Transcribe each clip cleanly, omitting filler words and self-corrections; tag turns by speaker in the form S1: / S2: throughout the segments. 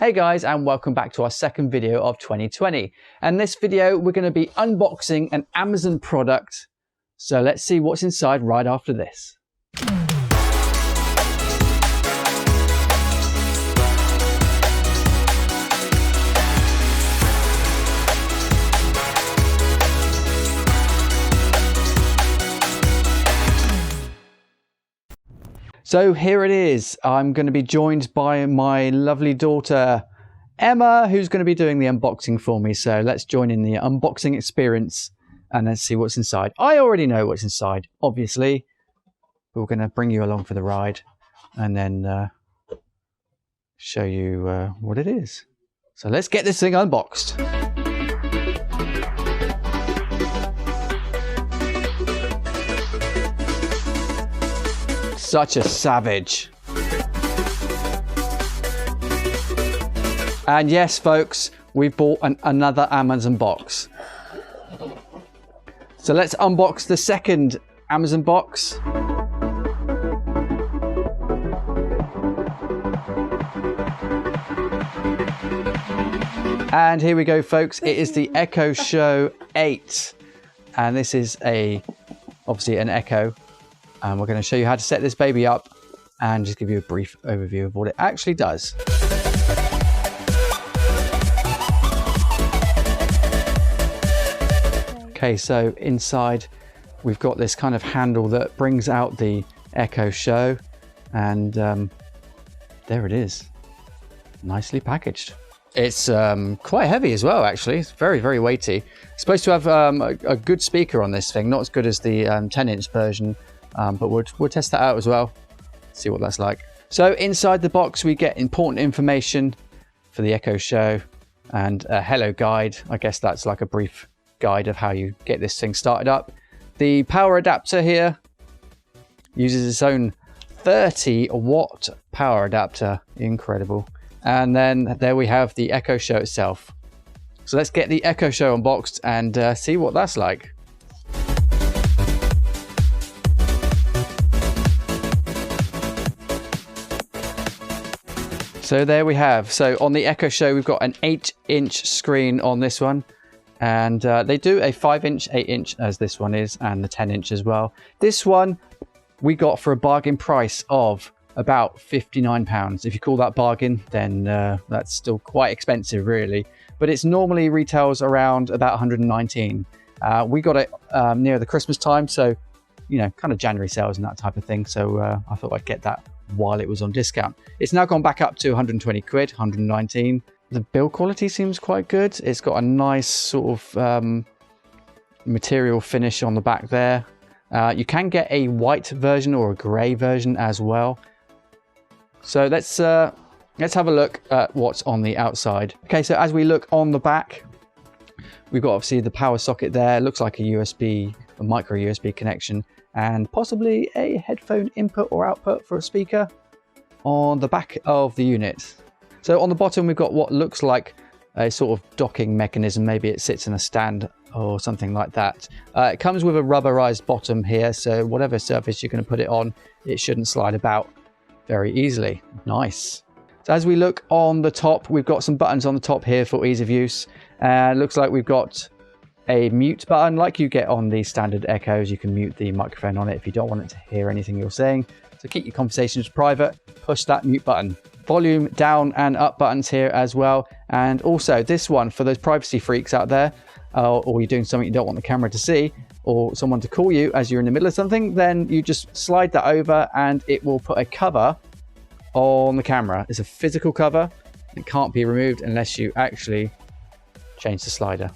S1: Hey guys, and welcome back to our second video of 2020. And this video, we're going to be unboxing an Amazon product. So let's see what's inside right after this. So here it is. I'm going to be joined by my lovely daughter, Emma, who's going to be doing the unboxing for me. So let's join in the unboxing experience and let's see what's inside. I already know what's inside, obviously. But we're going to bring you along for the ride and then show you what it is. So let's get this thing unboxed. Such a savage. And yes, folks, we bought another Amazon box. So let's unbox the second Amazon box. And here we go, folks. It is the Echo Show 8. And this is obviously an Echo. And we're going to show you how to set this baby up and just give you a brief overview of what it actually does. Okay, so inside we've got this kind of handle that brings out the Echo Show, and there it is, nicely packaged. It's quite heavy as well, actually. It's very, very weighty. It's supposed to have a good speaker on this thing, not as good as the 10-inch version. But we'll test that out as well, see what that's like. So inside the box we get important information for the Echo Show and a hello guide. I guess that's like a brief guide of how you get this thing started up. The power adapter here uses its own 30-watt power adapter, incredible. And then there we have the Echo Show itself. So let's get the Echo Show unboxed and see what that's like. So there we have. So on the Echo Show, we've got an 8-inch screen on this one. And they do a 5-inch, 8-inch as this one is, and the 10-inch as well. This one we got for a bargain price of about £59. If you call that bargain, then that's still quite expensive, really. But it's normally retails around about 119. We got it near the Christmas time, so, you know, kind of January sales and that type of thing. So I thought I'd get that while it was on discount. It's now gone back up to 120 quid, 119. The build quality seems quite good. It's got a nice sort of material finish on the back there. You can get a white version or a grey version as well. So let's have a look at what's on the outside. Okay, so as we look on the back, we've got obviously the power socket there. It looks like a micro USB connection, and possibly a headphone input or output for a speaker on the back of the unit. So on the bottom, we've got what looks like a sort of docking mechanism. Maybe it sits in a stand or something like that. It comes with a rubberized bottom here, so whatever surface you're going to put it on, it shouldn't slide about very easily. Nice. So as we look on the top, we've got some buttons on the top here for ease of use. Looks like we've got a mute button like you get on the standard Echoes. You can mute the microphone on it if you don't want it to hear anything you're saying. So keep your conversations private, push that mute button. Volume down and up buttons here as well. And also this one for those privacy freaks out there, or you're doing something you don't want the camera to see, or someone to call you as you're in the middle of something, then you just slide that over and it will put a cover on the camera. It's a physical cover. It can't be removed unless you actually change the slider.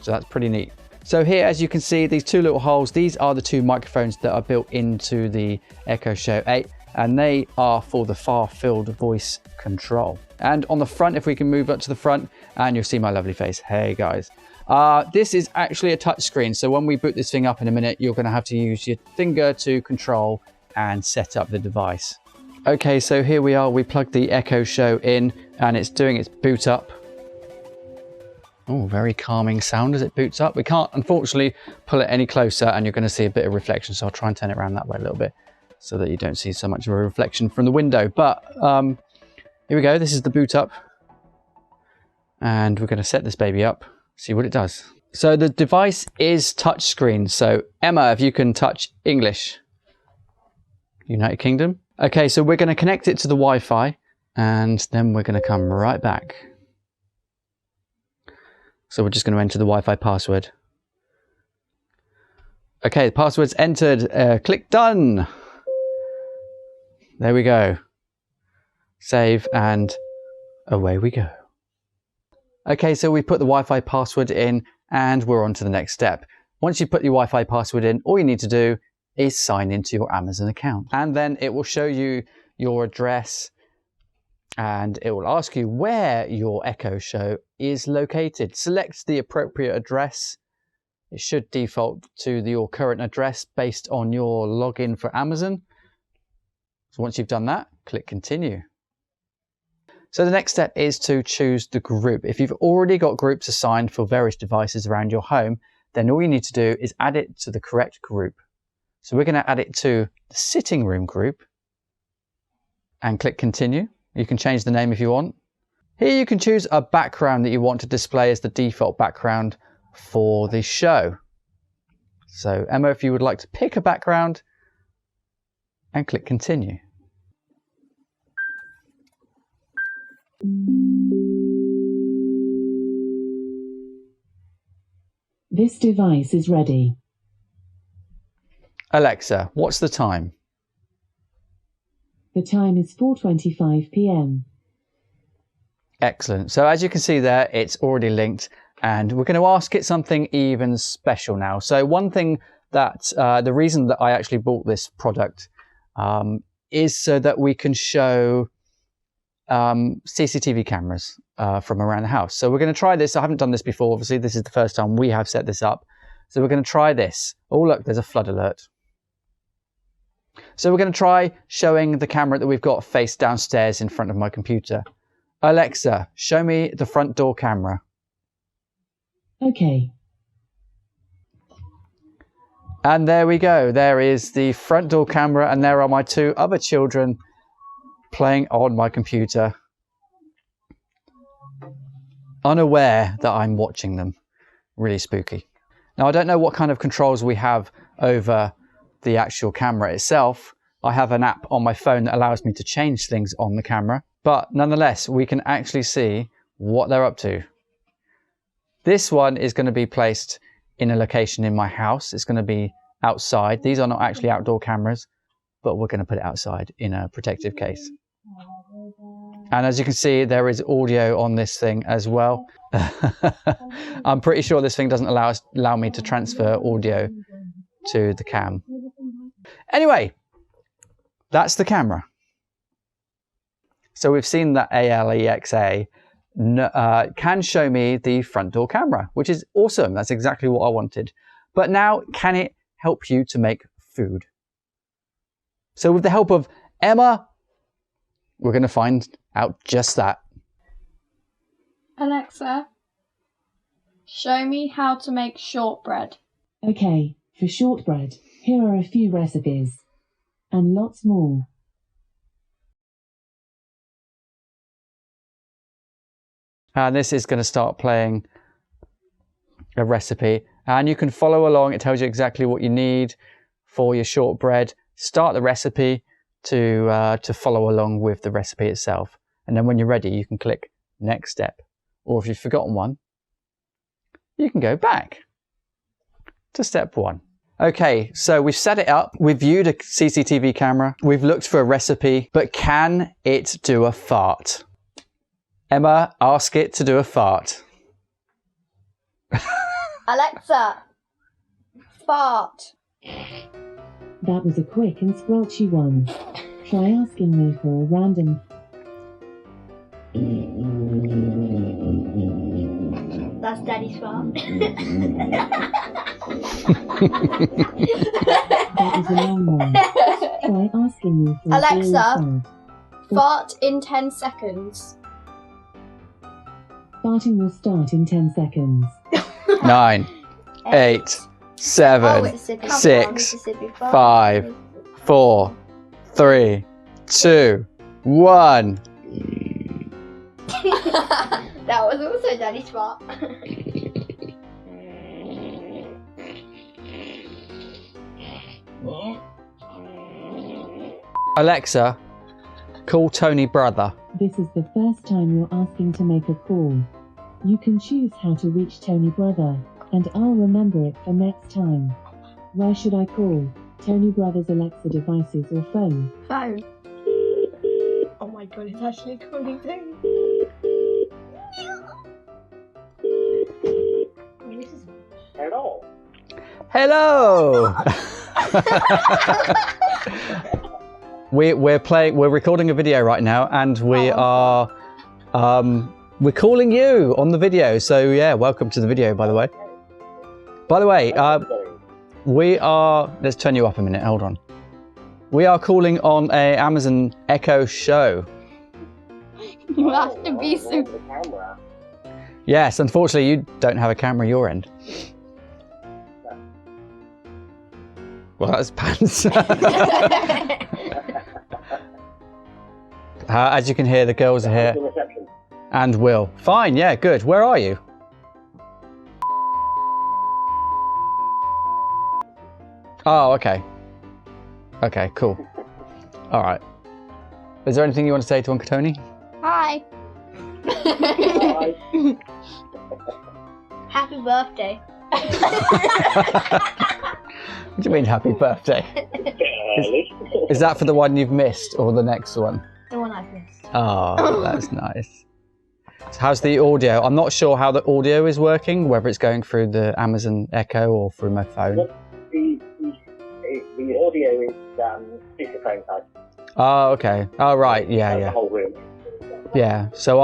S1: So that's pretty neat. So here, as you can see, these two little holes, these are the two microphones that are built into the Echo Show 8, and they are for the far-field voice control. And on the front, if we can move up to the front, and you'll see my lovely face. Hey guys. This is actually a touch screen. So when we boot this thing up in a minute, you're going to have to use your finger to control and set up the device. Okay, so here we are. We plugged the Echo Show in and it's doing its boot up. Oh, very calming sound as it boots up. We can't, unfortunately, pull it any closer and you're going to see a bit of reflection. So I'll try and turn it around that way a little bit so that you don't see so much of a reflection from the window. But here we go. This is the boot up And we're going to set this baby up, see what it does. So the device is touchscreen. So Emma, if you can touch English. United Kingdom. Okay, so we're going to connect it to the Wi-Fi and then we're going to come right back. So we're just going to enter the Wi-Fi password. Okay, the password's entered. Click done. There we go. Save and away we go. Okay, so we put the Wi-Fi password in and we're on to the next step. Once you put your Wi-Fi password in, all you need to do is sign into your Amazon account. And then it will show you your address and it will ask you where your Echo Show is located. Select the appropriate address. It should default to your current address based on your login for Amazon. So once you've done that, click continue. So the next step is to choose the group. If you've already got groups assigned for various devices around your home, then all you need to do is add it to the correct group. So we're going to add it to the sitting room group and click continue. You can change the name if you want. Here you can choose a background that you want to display as the default background for the show. So Emma, if you would like to pick a background and click continue.
S2: This device is ready.
S1: Alexa, what's the time?
S2: The time is 4:25 p.m.
S1: Excellent. So as you can see there, it's already linked and we're going to ask it something even special now. So one thing that, the reason that I actually bought this product is so that we can show CCTV cameras from around the house. So we're going to try this. I haven't done this before. Obviously, this is the first time we have set this up. So we're going to try this. Oh, look, there's a flood alert. So we're going to try showing the camera that we've got faced downstairs in front of my computer. Alexa, show me the front door camera.
S2: Okay.
S1: And there we go. There is the front door camera and there are my two other children playing on my computer, unaware that I'm watching them. Really spooky. Now, I don't know what kind of controls we have over the actual camera itself. I have an app on my phone that allows me to change things on the camera, but nonetheless, we can actually see what they're up to. This one is going to be placed in a location in my house. It's going to be outside. These are not actually outdoor cameras, but we're going to put it outside in a protective case. And as you can see, there is audio on this thing as well. I'm pretty sure this thing doesn't allow me to transfer audio to the cam. Anyway, that's the camera. So we've seen that Alexa can show me the front door camera, which is awesome. That's exactly what I wanted. But now, can it help you to make food? So with the help of Emma, we're going to find out just that.
S3: Alexa, show me how to make shortbread.
S2: Okay, for shortbread, here are a few recipes. And lots more.
S1: And this is going to start playing a recipe. And you can follow along. It tells you exactly what you need for your shortbread. Start the recipe to follow along with the recipe itself. And then when you're ready, you can click next step. Or if you've forgotten one, you can go back to step one. Okay, so we've set it up. We've viewed a CCTV camera. We've looked for a recipe, but can it do a fart? Emma, ask it to do a fart.
S3: Alexa, fart.
S2: That was a quick and squelchy one. Try asking me for a random...
S3: That's Daddy's fart.
S2: That was a long one. Try asking me for
S3: Alexa, fart in 10 seconds.
S2: Farting will start in 10 seconds.
S1: 9, 8, 7, 6, 5, 4, 3, 2, 1.
S4: That was also Daddy Smart.
S1: Alexa, call Tony brother.
S2: This is the first time you're asking to make a call. You can choose how to reach Tony brother, and I'll remember it for next time. Where should I call? Tony brother's Alexa devices or phone?
S4: Phone. Oh my god, it's actually calling Tony.
S5: Hello.
S1: Hello. We're recording a video right now, and we're calling you on the video. So yeah, welcome to the video, by the way. Let's turn you up a minute, hold on. We are calling on a Amazon Echo show.
S4: You have to be so...
S5: The camera.
S1: Yes, unfortunately you don't have a camera your end. Well, that's pants. As you can hear, the girls are here.
S5: The reception.
S1: And Will. Fine, yeah, good. Where are you? Oh, okay. Okay, cool. All right. Is there anything you want to say to Uncle Tony?
S4: Hi.
S5: Hi.
S4: Happy birthday.
S1: What do you mean, happy birthday? Is that for the one you've missed or the next one?
S4: The one I've missed.
S1: Oh, that's nice. So how's the audio? I'm not sure how the audio is working, whether it's going through the Amazon Echo or through my phone.
S5: The audio is speakerphone type.
S1: Oh, okay. Oh, right. Yeah,
S5: The
S1: yeah.
S5: whole room.
S1: Yeah. So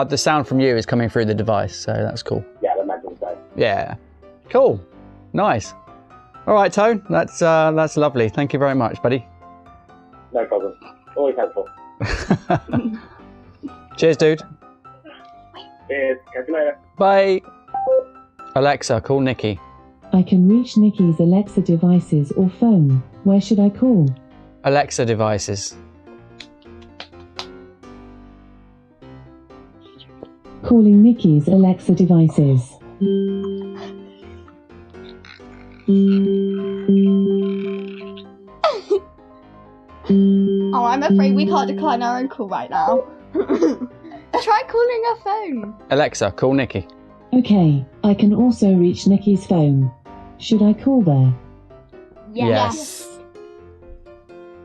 S1: the sound from you is coming through the device, so that's cool.
S5: Yeah, I imagine so.
S1: Yeah. Cool. Nice. All right, Tone. That's lovely. Thank you very much, buddy.
S5: No problem. Always helpful.
S1: Cheers, dude.
S5: Cheers. Catch you later.
S1: Bye. Alexa, call Nikki.
S2: I can reach Nikki's Alexa devices or phone. Where should I call?
S1: Alexa devices.
S2: Calling Nikki's Alexa devices.
S4: Oh, I'm afraid we can't decline our own call right now. Try calling her phone.
S1: Alexa, call Nikki.
S2: Okay, I can also reach Nikki's phone. Should I call there?
S1: Yes.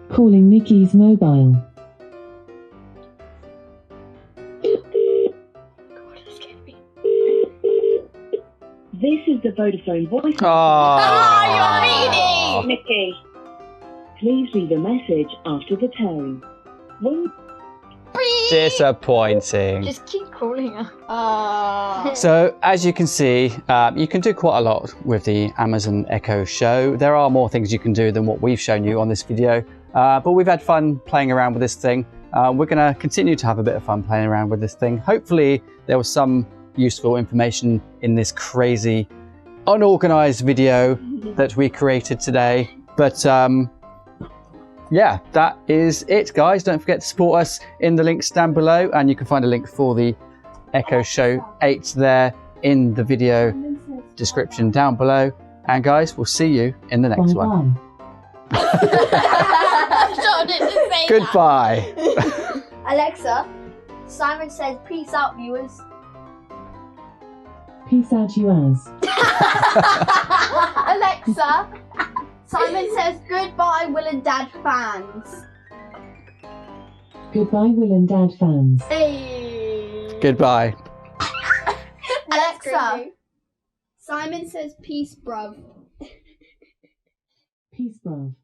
S2: Calling Nikki's mobile. This is the Vodafone voice.
S1: Oh,
S4: you're meanie!
S2: Nikki, please leave a message after the tone. When
S1: disappointing.
S4: Just keep calling her.
S1: So as you can see, you can do quite a lot with the Amazon Echo Show. There are more things you can do than what we've shown you on this video, but we've had fun playing around with this thing. We're going to continue to have a bit of fun playing around with this thing. Hopefully there was some useful information in this crazy, unorganized video that we created today. But yeah, that is it, guys. Don't forget to support us in the links down below, and you can find a link for the Echo Show 8 there in the video description down below. And guys, we'll see you in the next one. Goodbye.
S4: Alexa, Simon says peace out, viewers.
S2: Peace out, you as.
S4: Alexa, Simon says goodbye, Will and Dad fans.
S2: Goodbye, Will and Dad fans.
S4: Hey.
S1: Goodbye.
S4: Alexa, Simon says peace, bruv.
S2: Peace, bruv.